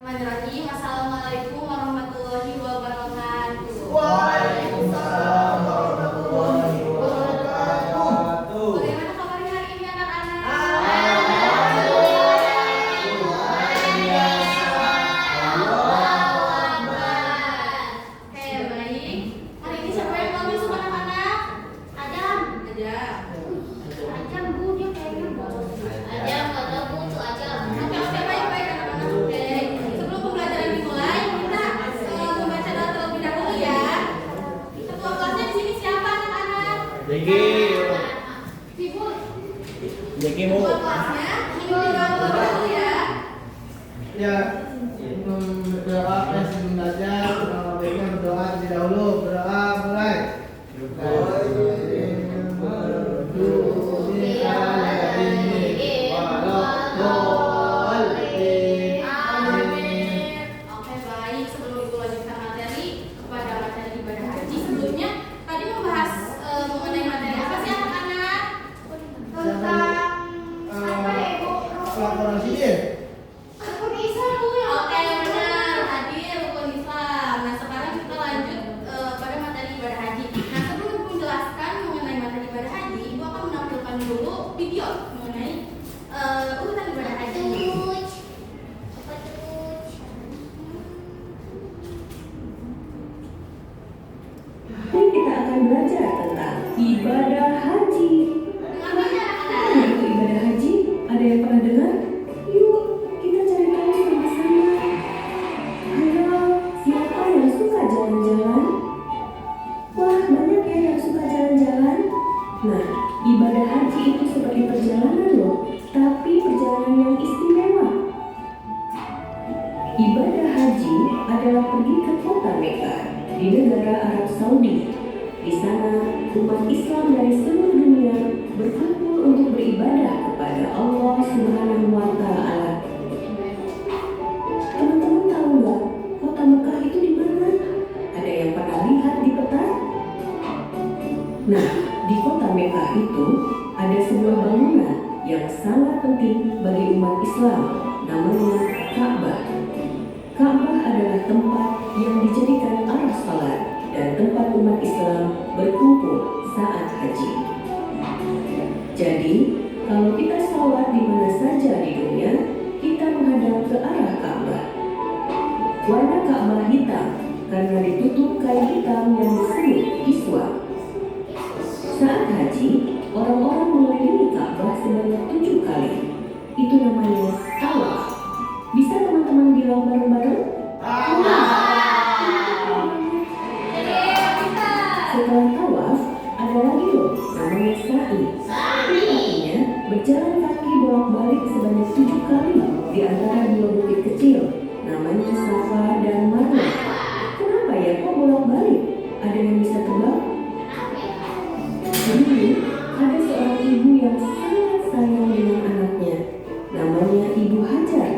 Bismillahirrahmanirrahim. Assalamualaikum warahmatullahi wabarakatuh. Waalaikumsalam warahmatullahi wabarakatuh. Bagaimana kabarnya hari ini anak-anak? Oke, baik. Hari ini siapa yang mau masuk anak-anak? Adam. Adam, Bu, dia kayaknya bolos. Adam, kata Bu, tuh Adam. Oke, baik anak-anak. Oke. Sebelum pembelajaran dimulai, kita membaca doa terlebih dahulu ya. Ketua kelasnya di sini siapa anak-anak? Jeki, Ibu. Jeki mau. Ketua kelasnya mengikuti doa terlebih dahulu ya. Ya, berdoa sebelum belajar, baiknya berdoa terlebih dahulu. Berdoa mulai. Amin. Oke, baik. Sebelum Ibu lanjutkan materi kepada materi ibadah haji, sebelumnya tadi membahas mengenai materi apa sih anak-anak? Tentang apa ya, Ibu? Laporan sihir. Rukun Islam, Bu. Oke, benar. Hadir rukun Islam. Nah, sekarang kita lanjut pada materi ibadah haji. Nah, sebelum Ibu menjelaskan mengenai materi ibadah haji, Ibu akan menampilkan dulu video mengenai urutan ibadah haji. Ini kita akan belajar tentang ibadah haji. Apa ya, Apa anak-anak? itu ibadah haji? Ada yang pernah dengar? Yuk, kita cari tahu sama-sama. Halo, siapa yang suka jalan-jalan? Wah, banyak ya yang suka jalan-jalan. Nah, ibadah haji itu seperti perjalanan loh, tapi perjalanan yang istimewa. Ibadah haji adalah pergi ke kota Mekah di negara Arab Saudi. Di sana, umat Islam dari seluruh dunia berkumpul untuk beribadah kepada Allah Subhanahu wa Ta'ala. Teman-teman tahu nggak kota Mekah itu di mana? Ada yang pernah lihat di peta? Nah, di kota Mekah itu ada sebuah bangunan yang sangat penting bagi umat Islam, namanya Ka'bah. Ka'bah adalah tempat yang dijadikan arah salat dan tempat umat Islam berkumpul saat haji. Jadi, kalau kita salat di mana saja di dunia, kita menghadap ke arah Ka'bah. Warna Ka'bah hitam karena ditutup kain hitam yang disebut kiswah. Saat haji, orang-orang mengelilingi Ka'bah sebanyak 7 kali. Itu namanya tawaf. Bisa teman-teman bilang bareng-bareng? Setelah tawaf, ada lagi loh namanya sa'i. Artinya berjalan kaki bolak-balik sebanyak 7 kali di antara dua bukit kecil, namanya Safa dan Marwah. Kenapa ya kok bolak-balik? Ada yang bisa tebak? Dulu ada seorang ibu yang sangat sayang dengan anaknya, namanya Ibu Hajar.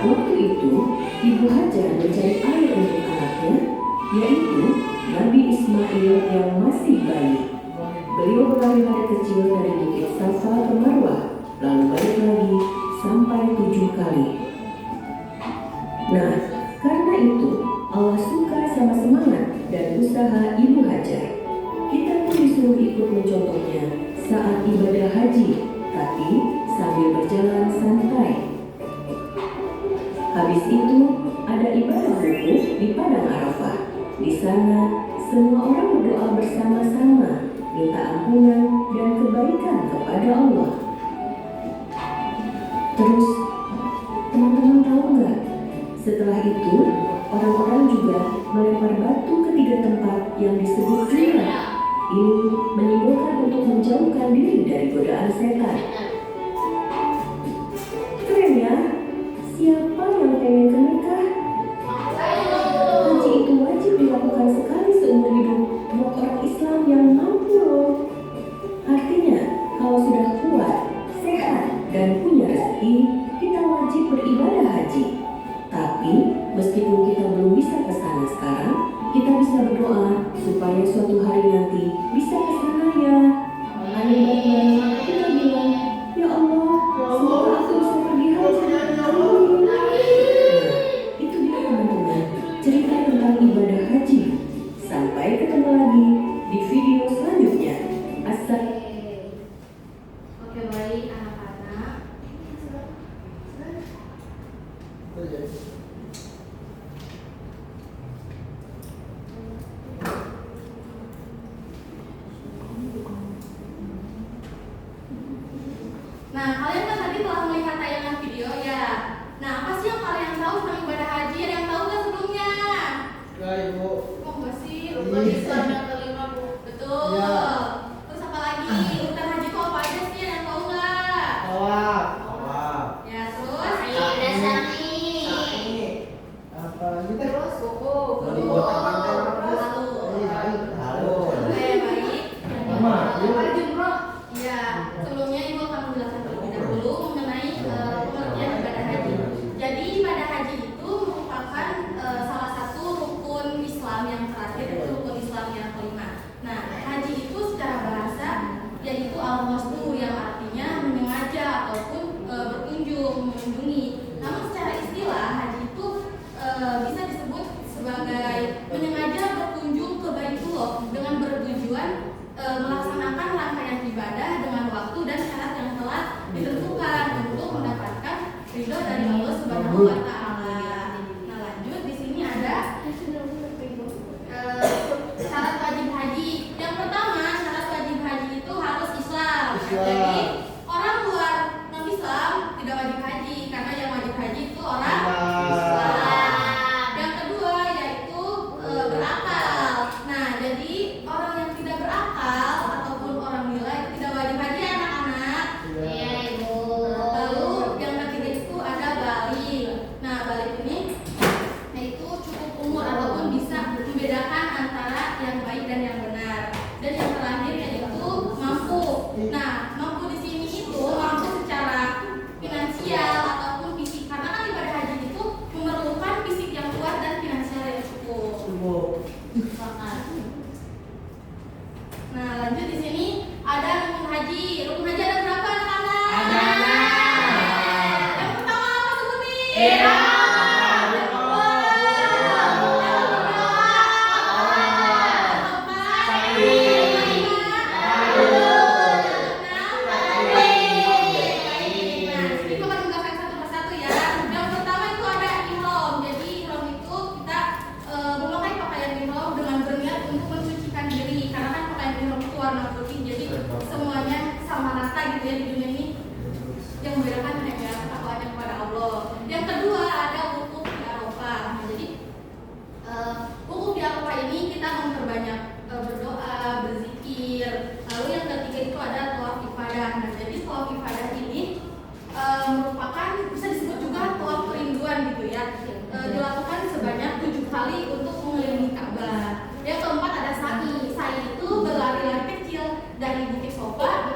Waktu itu, Ibu Hajar mencari air untuk anaknya, yaitu Nabi Ismail yang masih bayi. Beliau berlari-lari kecil dari bukit Safa ke Marwah, lalu balik lagi sampai 7 kali. Nah, karena itu Allah suka sama semangat dan usaha Ibu Hajar. Kita pun disuruh ikut mencontohnya saat ibadah haji, tapi sambil berjalan santai. Habis itu ada ibadah wukuf di Padang Arafah. Di sana semua orang berdoa bersama-sama, minta ampunan dan kebaikan kepada Allah. Terus, teman-teman tahu nggak? Setelah itu, orang-orang juga melempar batu ke 3 tempat yang disebut jumrah. Ini menyimbolkan untuk menjauhkan diri dari godaan setan. Keren ya? Siapa yang pengen ke Mekah? Haji itu wajib dilakukan sekali seumur hidup buat orang Islam yang mampu loh. Artinya, kalau sudah kuat, sehat, dan punya rezeki, kita wajib beribadah haji. Tapi, meskipun kita belum bisa ke sana sekarang, kita bisa berdoa supaya suatu hari nanti bisa ke sana ya. Ayo bareng-bareng kita bilang, ya Allah, semoga aku bisa pergi haji. Amin. Nah, jadi. Nah, kalian kan tadi telah melihat tayangan video ya. Nah, apa sih yang kalian tahu tentang ibadah haji? Ada yang tahu nggak sebelumnya? Ya ibu. Oh, enggak sih. Rukun Islam yang kelima, Bu. Betul. Ya. Terus apa lagi? Urutan haji itu apa aja sih? Ada yang tahu nggak? Tawaf. Ya, terus? Apa lagi teh? Suku. Di kota pantai apa? Halo. Oke, baik. Mama, yuk. Iya, sebelumnya Ibu akan menjelaskan terlebih dahulu mengenai pengertian ibadah haji. Jadi ibadah haji itu merupakan salah satu rukun Islam yang terakhir, itu rukun Islam yang kelima. Nah, haji itu secara bahasa yaitu al-qasdu yang artinya menyengaja ataupun berkunjung, mengunjungi. Namun secara istilah haji itu bisa disebut sebagai menyengaja berkunjung ke Baitullah dengan bertujuan melaksanakan rangkaian ibadah dengan waktu dan syarat yang telah ditentukan untuk mendapatkan ridho dari Allah Subhanahu wa taala. Nah, lanjut di sini ada syarat wajib haji. Yang pertama, syarat wajib haji itu harus Islam. Jadi, orang luar non-Islam tidak wajib haji karena yang wajib haji itu orang Islam. Yang kedua yaitu berakal. Nah, jadi orang yang tidak berakal ataupun orang gila itu tidak wajib haji anak-anak. Lalu yang ketiga itu ada balik. Nah, balik ini yaitu cukup umur ataupun bisa membedakan antara yang baik dan yang benar. Dan yang terakhir yaitu mampu. Nah, mampu di sini itu mampu secara finansial ataupun fisik. Karena kan ibadah haji itu memerlukan fisik yang kuat dan finansial yang cukup. Ibu. Nah, lanjut di sini ada rukun haji. Rukun haji ada berapa anak-anak? Ada. Yang pertama apa sebutin? Ihram. Yang kedua? Yang keempat? Sa'i. Yang kelima? Nah, itu akan menjelaskan satu persatu ya. Yang pertama itu ada ihram. Jadi ihram itu kita memakai pakaian ihram dengan berniat untuk mensucikan diri. Karena kan pakaian ihram itu warna putih, jadi semuanya sama rata gitu ya di dunia ini. Yang membedakan hanya takwaannya kepada Allah. Yang kedua ada wukuf di Arafah. Nah, jadi wukuf di Arafah ini kita memperbanyak berdoa, berzikir. Lalu yang ketiga itu ada tawaf ifadah. Nah, jadi tawaf ifadah ini merupakan bisa disebut juga tawaf kerinduan gitu ya. Dilakukan sebanyak 7 kali untuk mengelilingi Ka'bah. Yang keempat ada sa'i. Sa'i itu berlari-lari kecil dari Bukit Sofa,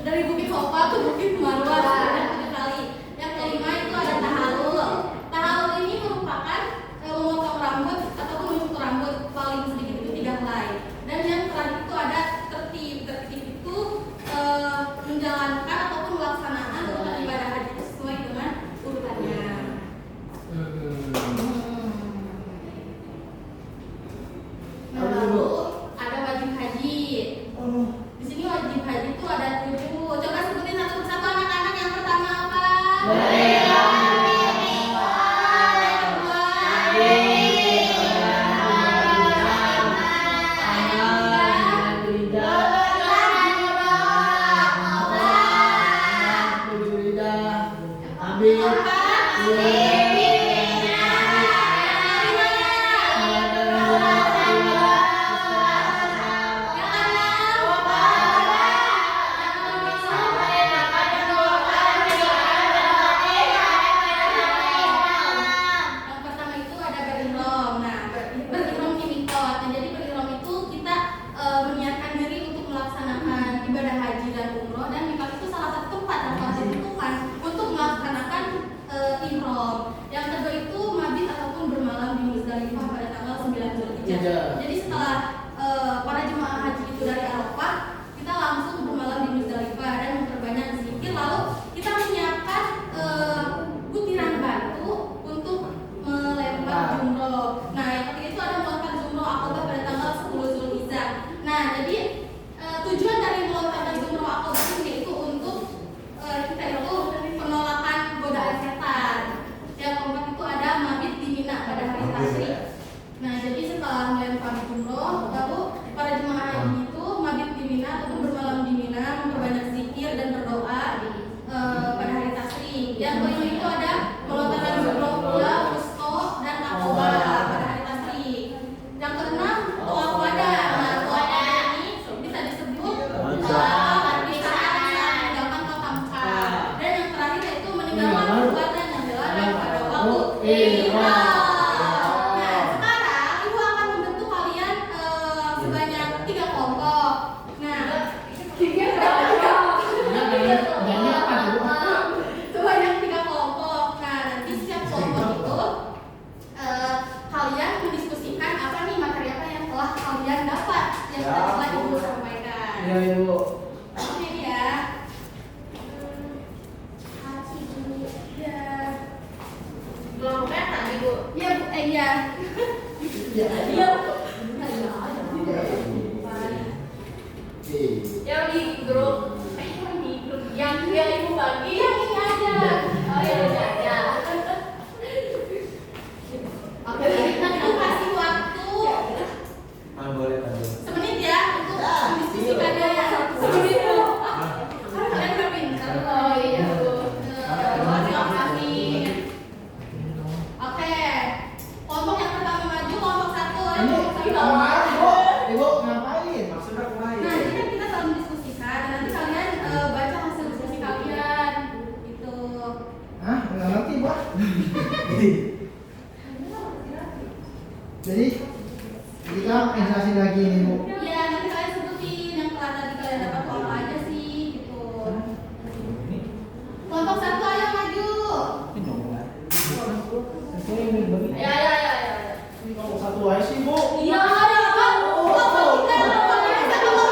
dari Bukit Sofa ke Bukit Marwah sebanyak 7 kali. Yang kelima itu ada tahallul. Tahallul ini merupakan memotong rambut ataupun mencukur rambut paling sedikit itu 3 helai. Dan yang terakhir itu ada tertib. Tertib itu menjalankan ataupun pelaksanaan urutan ibadah haji itu sesuai dengan urutannya. Nah, lalu ada wajib haji. Di sini wajib haji itu ada 7. Coba sebutin satu persatu anak-anak. Yang pertama apa? Yang pertama itu ada berihram. Nah, berihram di miqat. Nah, jadi berihram itu kita menyiapkan diri untuk melaksanakan ibadah haji dan umroh, dan miqat itu salah satu tempat yang telah ditentukan untuk melaksanakan ihram. Yang kedua itu mabit ataupun bermalam di Muzdalifah pada tanggal 9 Zulhijjah. Jadi setelah para jemaah haji itu dari Arafah, kita langsung bermalam di Muzdalifah dan memperbanyak zikir. Lalu kita menyiapkan butiran batu untuk melempar jumroh. Nah, yang ketiga itu ada melempar jumroh Aqabah pada tanggal 10 Zulhijjah. Nah, jadi tujuan dari melontarkan jumroh Aqabah ini yaitu untuk kita itu penolakan godaan setan. Nah, sekarang ibu akan membentuk kalian sebanyak 3 kelompok. Nah, sebanyak 3 kelompok. Nah, nanti setiap kelompok itu kalian mendiskusikan apa nih materi apa yang telah kalian dapat yang telah ibu sampaikan. Iya ibu. Oke ya. Kelompoknya tadi Bu. Iya, Bu. Iya. Iya. Iya. Yang di grup yang ibu bagi Yang ini aja. oh ya udah ya. Oke, ibu kasih waktu Boleh tadi. semenit ya untuk mendiskusikannya. Semenit Bu. Kan kalian udah pintar. Oh iya Bu. Terima kasih. Oke. Kelompok yang pertama maju, kelompok 1. Ini Kelompok 1. kemarin ibu. Ibu ngapain? Maksudnya kemarin. Nah, jadi kan kita selalu mendiskusikan dan nanti kalian baca hasil diskusi kalian gitu. Hah? Nggak ngerti bu. Jadi kita jelasin lagi nih bu. Iya, nanti kalian sebutin yang telah tadi kalian dapat tuh apa aja sih gitu. Kelompok 1 ayo maju. Ya ya ya ya. Ini kelompok 1 aja sih bu. Iya, ada apa? Kelompok 3, kelompok 2, kelompok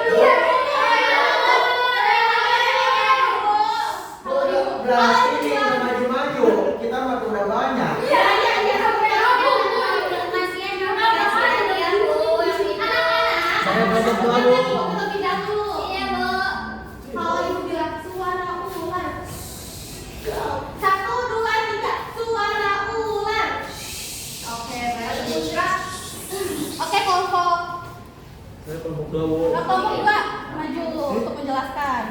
2. Berarti ini udah maju-maju. Kita mah udah banyak. Iya, iya, iya. Saya belajar dulu bu. Terlebih dahulu. Iya, Bu. Kalau ibu bilang suara ular. 1, 2, 3. Suara ular. Oke, baik. Oke, kelompok. Saya kelompok 2 bu. Kelompok 2 maju untuk menjelaskan.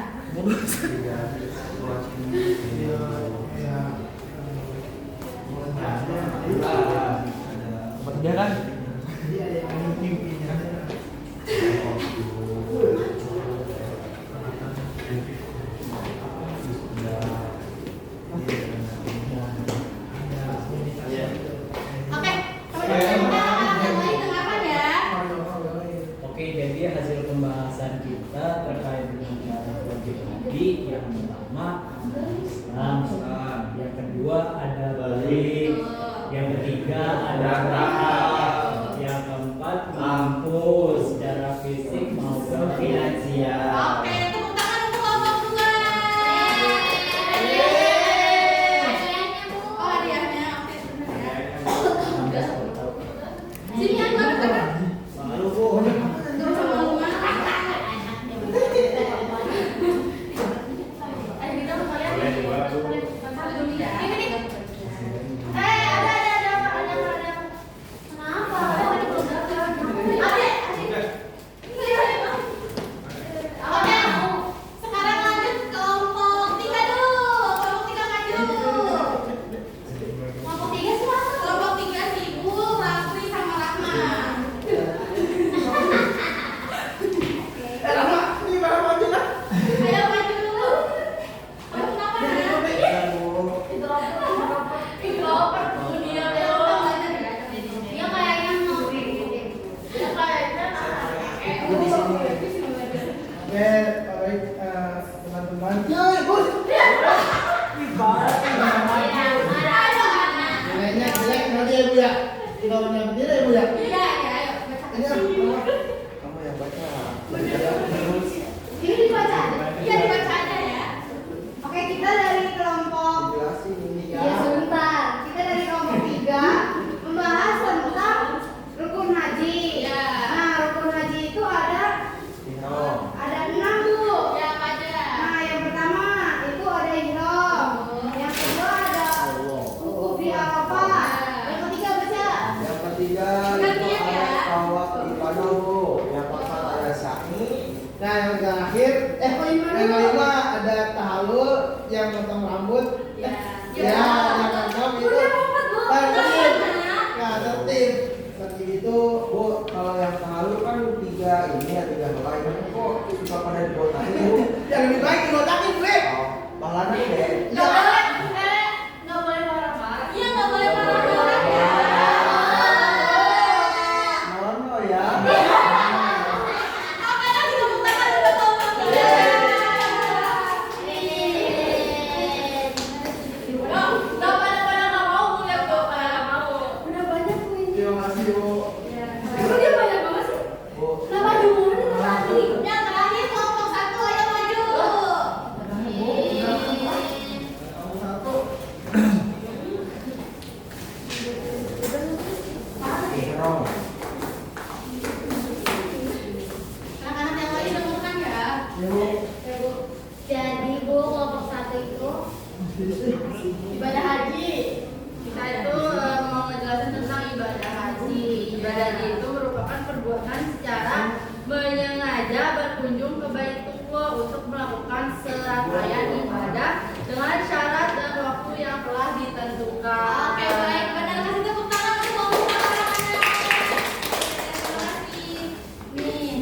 Dia kan? Oke, teman-teman kita mulai dengarkan ya. Oke, jadi hasil pembahasan kita terkait dengan cara wajib haji yang pertama ada Islam, yang kedua ada balik, yang ketiga ada rakat, yang keempat mampu secara fisik maupun finansial. Oke, tepuk tangan untuk kelompok 2. Oh, hadiahnya. Oke, sebentar ya. Sini yang mana? Malu bu. Terus sama rumah. Ayo kita kalian. Satu dulu ya. Ini nih. Ada. Kenapa? Ada. Oke. Sekarang lanjut kelompok 3 dulu. Kelompok 3 maju. Kelompok 3 siapa? Kelompok 3 si Ibu, Rafli sama Rahman. Lama, ini barang maju lah. Ayo maju dulu. Kamu kenapa nak? Introvert Bu dia Ayo Bu. kita belajar ya. Dia kayaknya mau dia kayaknya Aku di sini. Oke, baik teman-teman. Ya, ibu. Nilainya jelek nanti ya bu ya. Kalau yang berdiri ya bu ya. Iya, iya, ayo baca. Ini kamu yang baca. Ini dibaca. Iya, dibaca aja ya. Oke, kita dari kelompok Jelasin ini ya. Ya sebentar. Kita dari kelompok 3 membahas tentang rukun haji. Ya. Nah, rukun haji itu ada 6 Bu. ya apa aja? Nah, yang pertama itu ada ihram. Yang kedua ada wukuf di Arafah. Yang ketiga baca. Yang ketiga Gantian itu ya. ada tawaf ibadah bu. Yang keempat ada sa'i. Nah yang terakhir yang kelima ada tahallul yang potong rambut. Ya. Ya, yang keenam itu Udah empat, Bu. tertib. Nah. Nah tertib. Tertib itu bu kalau yang tahallul kan 3 ini ya 3 helai. Kok suka pada dibotakin bu? Yang lebih baik dibotakin bu. Oh, pahalanya deh. Nggak boleh, nggak boleh ditentukan. Oke, baik. Benar, kasih tepuk tangan untuk anak-anak. Terima kasih. Nih.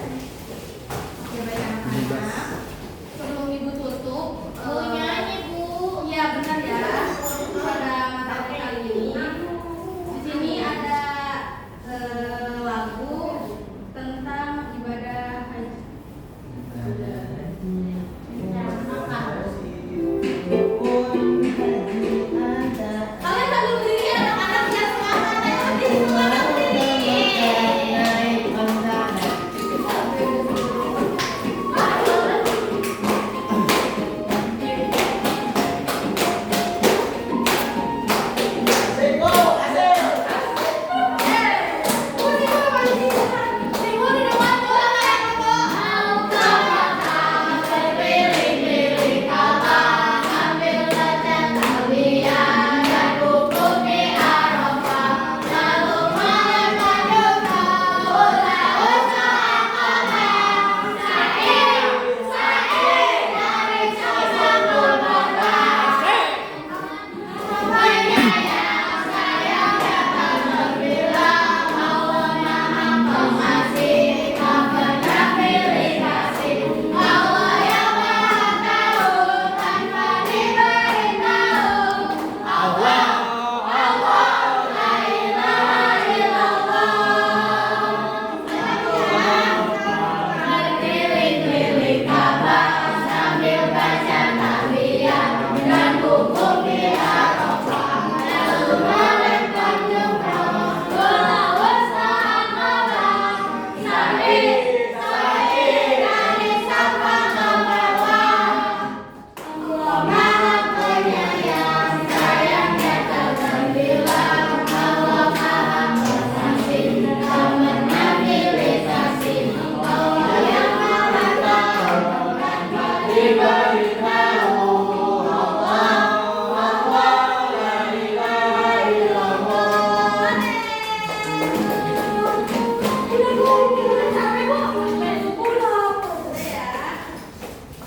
Oke, baik anak-anak. Sebelum Ibu tutup, Nyanyi, Bu. iya benar ya. Pada materi kali ini, di sini ada lagu tentang ibadah haji. Kalian sambil berdiri anak-anak biar semangat ya. Semangat berdiri.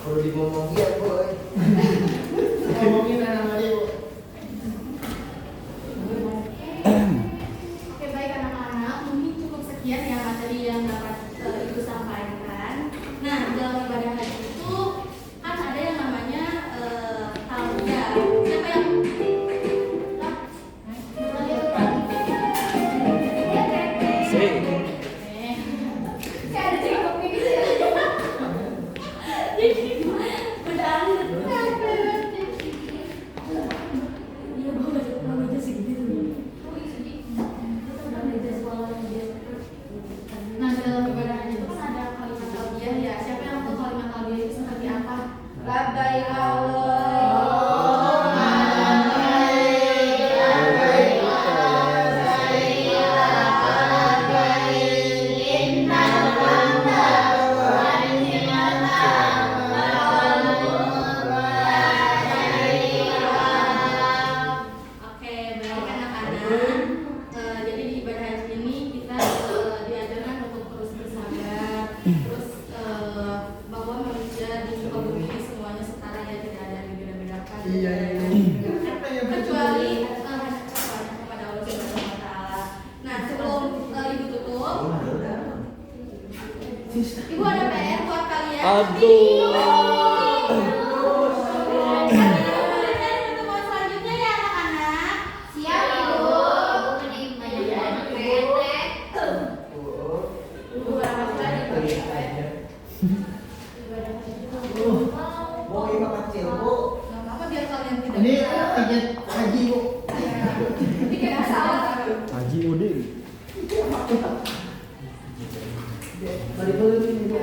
Perlu dimomongin ya, boy. Ngomongin anak-anak ibu. Oke, baik anak-anak, mungkin cukup sekian ya materi yang dapat Ibu sampaikan. Nah, dalam ibadah haji itu kan ada yang namanya talbiyah. Siapa yang Kayak ada cekok gitu ya. Jadi udah iya bawa meja segini tuh. Nah, dalam ibadah haji itu kan ada kalimat talbiyah ya. Siapa yang tahu kalimat talbiyah itu seperti apa? Labbaik Allahumma labbaik, labbaik la syarika lak labbaik, innal hamda wan ni'mata wal mulka la syarika lak. Oke, baik anak-anak. Jadi di ibadah haji ini kita diajarkan untuk terus bersabar, terus bahwa manusia di muka bumi ini semuanya setara ya, tidak ada yang beda-bedakan. Iya. Kecuali hanya kepada Allah Subhanahu wa Ta'ala. Nah, sebelum Ibu tutup, Ibu ada PR buat kalian. Pertemuan selanjutnya ya anak-anak. Siap Ibu. Ibu berapa kali? Mau ibu kecil, Bu. Gak apa-apa biar kalian tidak Ini bisa. tiket haji, Bu. Jadi kita salah. Haji Udin. Balik dulu ini, Bu.